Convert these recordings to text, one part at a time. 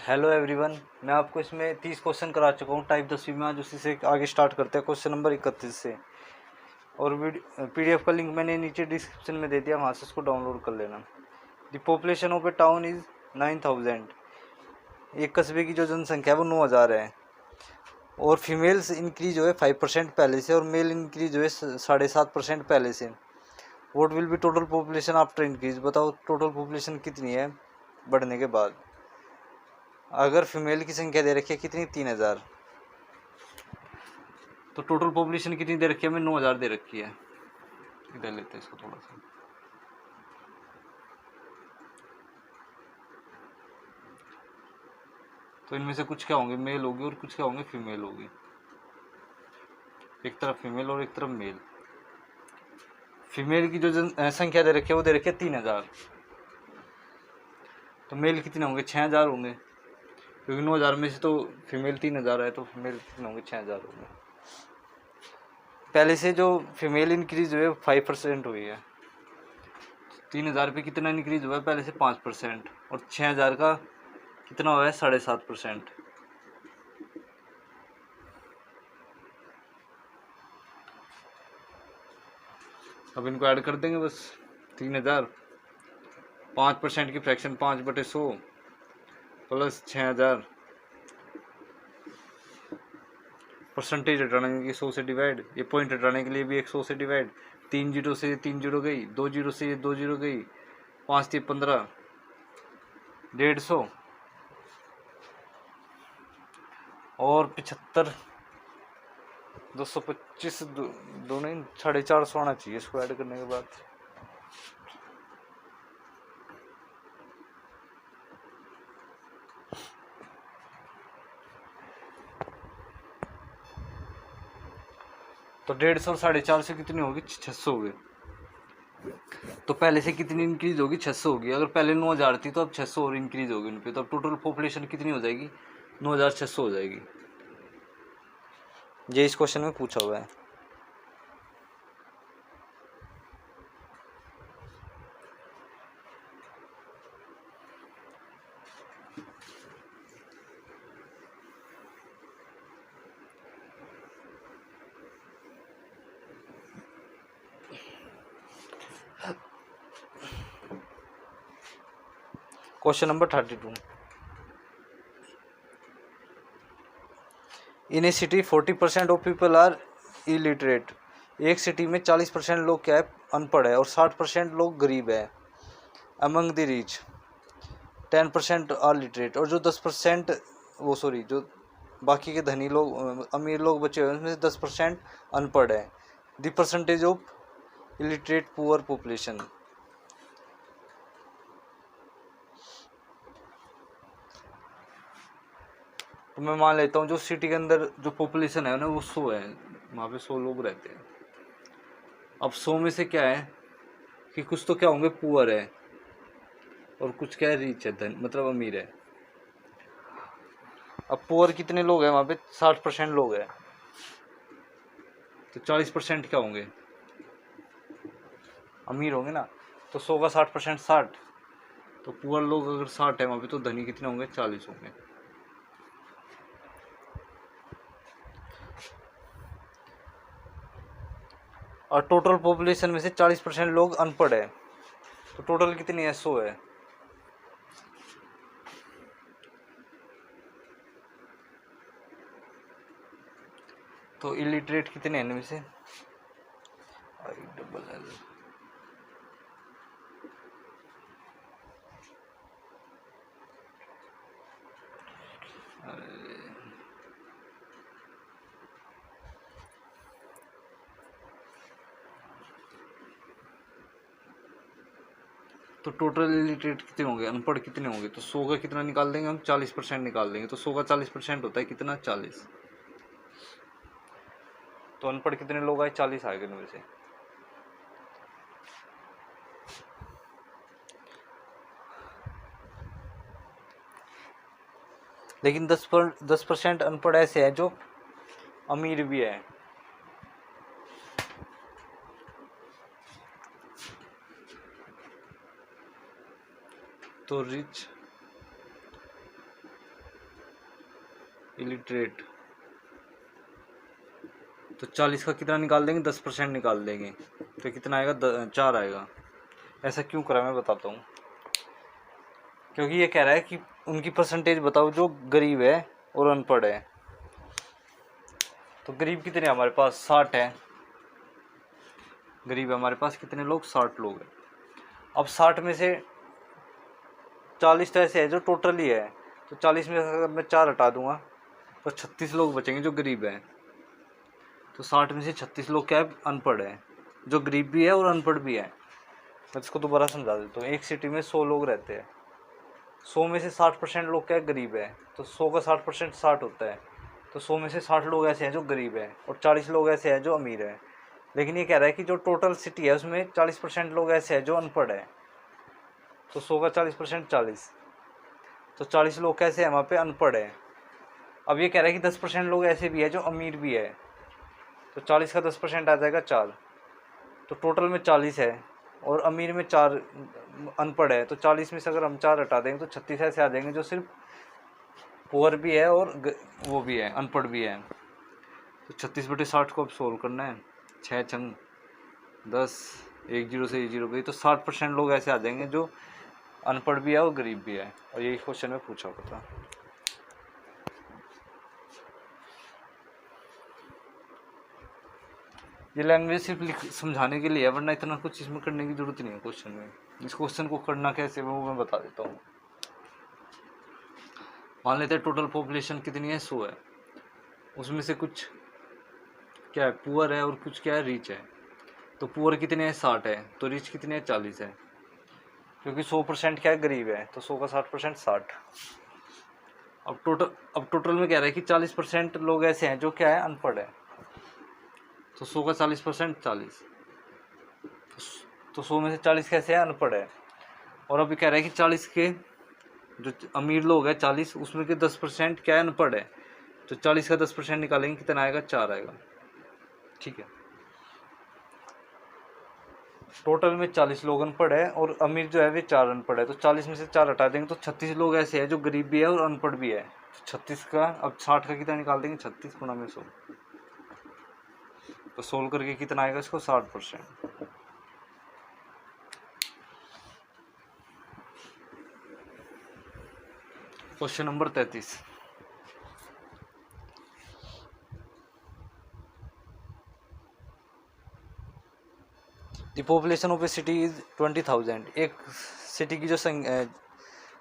Hello everyone, मैं आपको इसमें 30 क्वेश्चन करा चुका हूँ टाइप 10वीं में। आज उसी से आगे स्टार्ट करते हैं क्वेश्चन नंबर 31 से। और पीडीएफ का लिंक मैंने नीचे डिस्क्रिप्शन में दे दिया, वहाँ से उसको डाउनलोड कर लेना। The population of A town is 9000। एक कस्बे की जो जनसंख्या है वो 9000 है। और फीमेल्स इंक्रीज जो है 5% पहले से, और मेल इंक्रीज जो है 7.5% पहले से। What will be total population after increase? बताओ टोटल पॉपुलेशन कितनी है बढ़ने के बाद। अगर फीमेल की संख्या दे रखी है कितनी, 3000, तो टोटल पॉपुलेशन कितनी दे रखी है? हमें 9000 दे रखी है। इधर लेते हैं इसको थोड़ा सा। तो इनमें से कुछ क्या होंगे, मेल होगी, और कुछ क्या होंगे, फीमेल होगी। एक तरफ फीमेल और एक तरफ मेल। फीमेल की जो संख्या दे रखी है वो दे रखी है 3000। तो मेल कितने होंगे? 6000 होंगे, क्योंकि 9000 में से तो फीमेल 3000 है, तो फीमेल कितने होंगे? 6000 होंगे। पहले से जो फीमेल इंक्रीज हुई है 5% हुई है। 3000 पे कितना इंक्रीज हुआ है? पहले से 5%। और 6000 का कितना हुआ है? 7.5%। अब इनको ऐड कर देंगे बस। 3000, 5% की फ्रैक्शन 5/100 प्लस 6000, परसेंटेज हटाने के 100 से डिवाइड, ये पॉइंट हटाने के लिए भी 100 से डिवाइड। 3 जीरो से 3 जीरो गई, 2 जीरो से 2 जीरो गई, 5 3 15, 150 और 75, 225, दोनों ही 450 आना चाहिए इसको ऐड करने के बाद। तो 150 और 450 कितनी होगी? 600 होगी। तो पहले से कितनी इंक्रीज होगी? 600 होगी। अगर पहले 9000 थी तो अब 600 और इंक्रीज होगी उन पर, तो अब टोटल पॉपुलेशन कितनी हो जाएगी? 9600 हो जाएगी। ये इस क्वेश्चन में पूछा हुआ है। Question number 32। In a city 40% of people are illiterate. एक सिटी में 40% लोग क्या है? अनपढ़ है, और 60% लोग गरीब है। Among the rich 10% are literate. और जो 10% जो बाकी के धनी लोग, अमीर लोग बचे हुए हैं, उसमें से 10% अनपढ़ है। The percentage of illiterate poor population. तो मैं मान लेता हूँ जो सिटी के अंदर जो पॉपुलेशन है ना वो 100 है, वहाँ पे 100 लोग रहते हैं। अब 100 में से क्या है कि कुछ तो क्या होंगे? पुअर है, और कुछ क्या है? रिच है, धन मतलब अमीर है। अब पुअर कितने लोग हैं वहाँ पे? 60% लोग हैं। तो 40% क्या होंगे? अमीर होंगे ना। तो 100 का 60% 60। तो पुअर लोग अगर 60 है वहाँ पे, तो धनी कितने होंगे? 40 होंगे। और टोटल पॉपुलेशन में से 40% लोग अनपढ़ है, तो टोटल कितनी है? 100 है। तो इलिटरेट कितने हैं इनमें से? ILL। तो टोटल इलिटरेट कितने होंगे? अनपढ़ कितने होंगे? तो 100 का कितना निकाल देंगे हम? 40% निकाल देंगे। तो 100 का 40% होता है कितना? 40। तो अनपढ़ कितने लोग आए? 40 आए इनमें से। लेकिन 10% अनपढ़ ऐसे हैं जो अमीर भी है। तो रिच इलिटरेट, तो 40 का कितना निकाल देंगे, 10% निकाल देंगे, तो कितना आएगा, 4 आएगा। ऐसा क्यों करा मैं बताता हूँ। क्योंकि ये कह रहा है कि उनकी परसेंटेज बताओ जो गरीब है और अनपढ़ है। तो गरीब कितने हमारे पास, 60 है। गरीब हमारे पास कितने लोग, 60 लोग हैं। अब 60 में से 40 तो ऐसे है जो टोटल ही है, तो 40 में अगर मैं 4 हटा दूंगा तो 36 लोग बचेंगे जो गरीब हैं। तो 60 में से 36 लोग क्या है, अनपढ़ है, जो गरीब भी है और अनपढ़ भी है। मैं इसको दोबारा समझा देता हूँ। एक सिटी में 100 लोग रहते हैं, 100 में से 60% लोग क्या है, गरीब है। तो 100 का 60% 60 होता है। तो 100 में से 60 लोग ऐसे हैं जो गरीब हैं और 40 लोग ऐसे हैं जो अमीर हैं। लेकिन ये कह रहा है कि जो टोटल सिटी है उसमें 40% लोग ऐसे हैं जो अनपढ़ है। तो 100 का 40% 40, तो 40 लोग कैसे हैं वहाँ पे, अनपढ़ है। अब ये कह रहा है कि 10% लोग ऐसे भी है जो अमीर भी है, तो 40 का 10% आ जाएगा 4। तो टोटल में 40 है और अमीर में 4 अनपढ़ है। तो 40 में से अगर हम 4 हटा देंगे तो 36 ऐसे आ जाएंगे जो सिर्फ पुअर भी है और वो भी है, अनपढ़ भी है। तो 36/60 को अब सोल्व करना है। 6 छंग 10, 1 0 से 1 0 गई, तो 60% लोग ऐसे आ जाएंगे जो अनपढ़ भी है और गरीब भी है। और यही क्वेश्चन में पूछा हुआ था। ये लैंग्वेज सिर्फ समझाने के लिए है, वरना इतना कुछ इसमें करने की जरूरत नहीं है क्वेश्चन में। इस क्वेश्चन को करना कैसे वो मैं बता देता हूँ। मान लेते हैं टोटल पॉपुलेशन कितनी है, 100 है। उसमें से कुछ क्या है, पुअर है और कुछ क्या है, रिच है। तो पुअर कितने हैं, 60 है। तो रिच कितने हैं, 40 है। क्योंकि 100% क्या है, गरीब है। तो 100 का 60% 60। अब टोटल में कह रहा है कि 40% लोग ऐसे हैं जो क्या है, अनपढ़ है। तो 100 का 40% 40, तो 100 में से 40 कैसे है, अनपढ़ है। और अभी कह रहा है कि 40 के जो अमीर लोग हैं 40, उसमें के 10% क्या है, अनपढ़ है। तो 40 का 10% निकालेंगे, कितना आएगा, 4 आएगा। ठीक है। टोटल में 40 लोग अनपढ़ है और अमीर जो है वे 4 अनपढ़ है। तो 40 में से 4 हटा देंगे तो 36 लोग ऐसे हैं जो गरीब भी है और अनपढ़ भी है। 36 का, अब 60 का कितना निकाल देंगे, 36 गुणा में 100। तो सोल्व करके कितना आएगा इसको, 60%। Question number 33। The population of A city is 20,000। एक सिटी की जो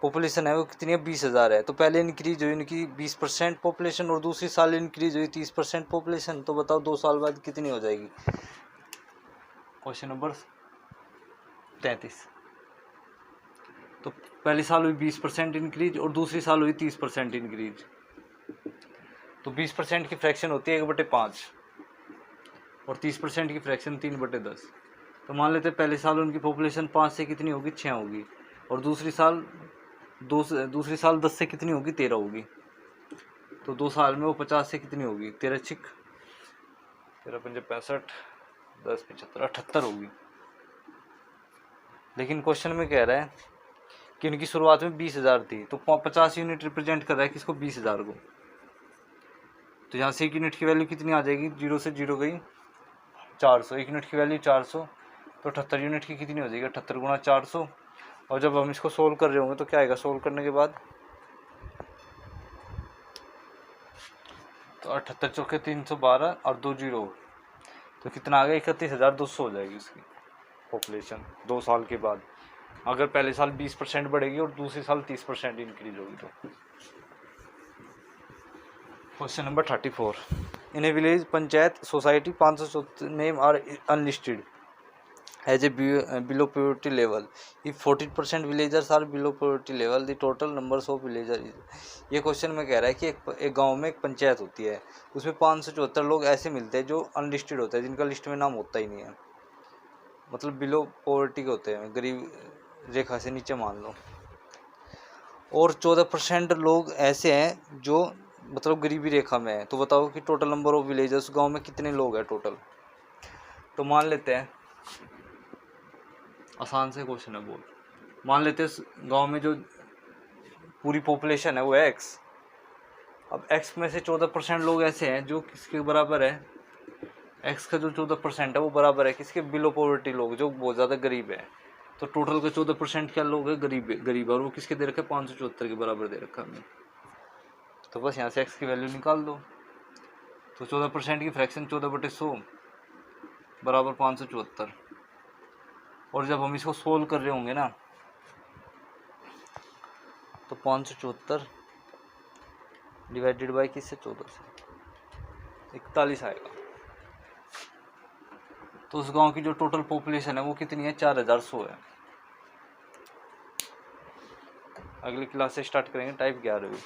पॉपुलेशन है वो कितनी है, 20,000 है। तो पहले इंक्रीज हुई इनकी 20% पॉपुलेशन और दूसरी साल इंक्रीज हुई 30% पॉपुलेशन। तो बताओ 2 साल बाद कितनी हो जाएगी। Question number 33। तो पहली साल हुई 20% इंक्रीज और दूसरी साल हुई 30% इंक्रीज। तो 20% की फ्रैक्शन होती है 1/5 और 30% की फ्रैक्शन 3/10। तो मान लेते हैं पहले साल उनकी पॉपुलेशन 5 से कितनी होगी, 6 होगी। और दूसरी साल 10 से कितनी होगी, 13 होगी। तो 2 साल में वो 50 से कितनी होगी, 13 छिक 13 पंजे 65, 10 75 78 होगी। लेकिन क्वेश्चन में कह रहा है कि उनकी शुरुआत में 20,000 थी। तो 50 यूनिट रिप्रेजेंट कर रहा है किसको, 20,000 को। तो यहाँ से 1 यूनिट की वैल्यू कितनी आ जाएगी, 0 से 0 गई 400। 1 यूनिट की वैल्यू 400, तो 78 यूनिट की कितनी हो जाएगी, 78 गुणा 400। और जब हम इसको सोल्व कर रहे होंगे तो क्या आएगा, सोल्व करने के बाद तो 78 चौके 312 और 2 जीरो, तो कितना आ गया, 31,200 हो जाएगी उसकी पॉपुलेशन 2 साल के बाद। अगर पहले साल 20% बढ़ेगी और दूसरे साल 30% इंक्रीज होगी। तो question number 34। In a village panchayat society 500 name are unlisted as a below poverty level. If 40% villagers are below poverty level the total numbers of villager is. ये क्वेश्चन में कह रहा है कि एक गांव में एक पंचायत होती है, उसमें 574 लोग ऐसे मिलते हैं जो अनलिस्टेड होते हैं, जिनका लिस्ट में नाम होता ही नहीं है, मतलब बिलो पॉवर्टी के होते हैं, गरीब रेखा से नीचे मान लो। और 14% लोग ऐसे हैं जो मतलब गरीबी रेखा में है। तो बताओ कि टोटल नंबर ऑफ विलेजर्स गांव में कितने लोग हैं टोटल। तो मान लेते हैं, आसान से क्वेश्चन है, बोल मान लेते हैं गांव में जो पूरी पॉपुलेशन है वो है x। अब x में से 14% लोग ऐसे हैं जो किसके बराबर है, x का जो 14% है वो बराबर है किसके, बिलो पॉवर्टी लोग, जो बहुत ज़्यादा गरीब है। तो टोटल का 14% क्या लोग है, गरीब, और वो किसके दे रखा है, 574 के बराबर दे रखा है। तो बस यहाँ से x की वैल्यू निकाल दो। तो 14% की फ्रैक्शन 14/100 बराबर 574। और जब हम इसको सोल्व कर रहे होंगे ना तो 574 डिवाइडेड बाई किससे, 14 से 41 आएगा। तो उस गांव की जो टोटल पॉपुलेशन है वो कितनी है, 4100 है। अगली क्लास से स्टार्ट करेंगे टाइप 11वीं।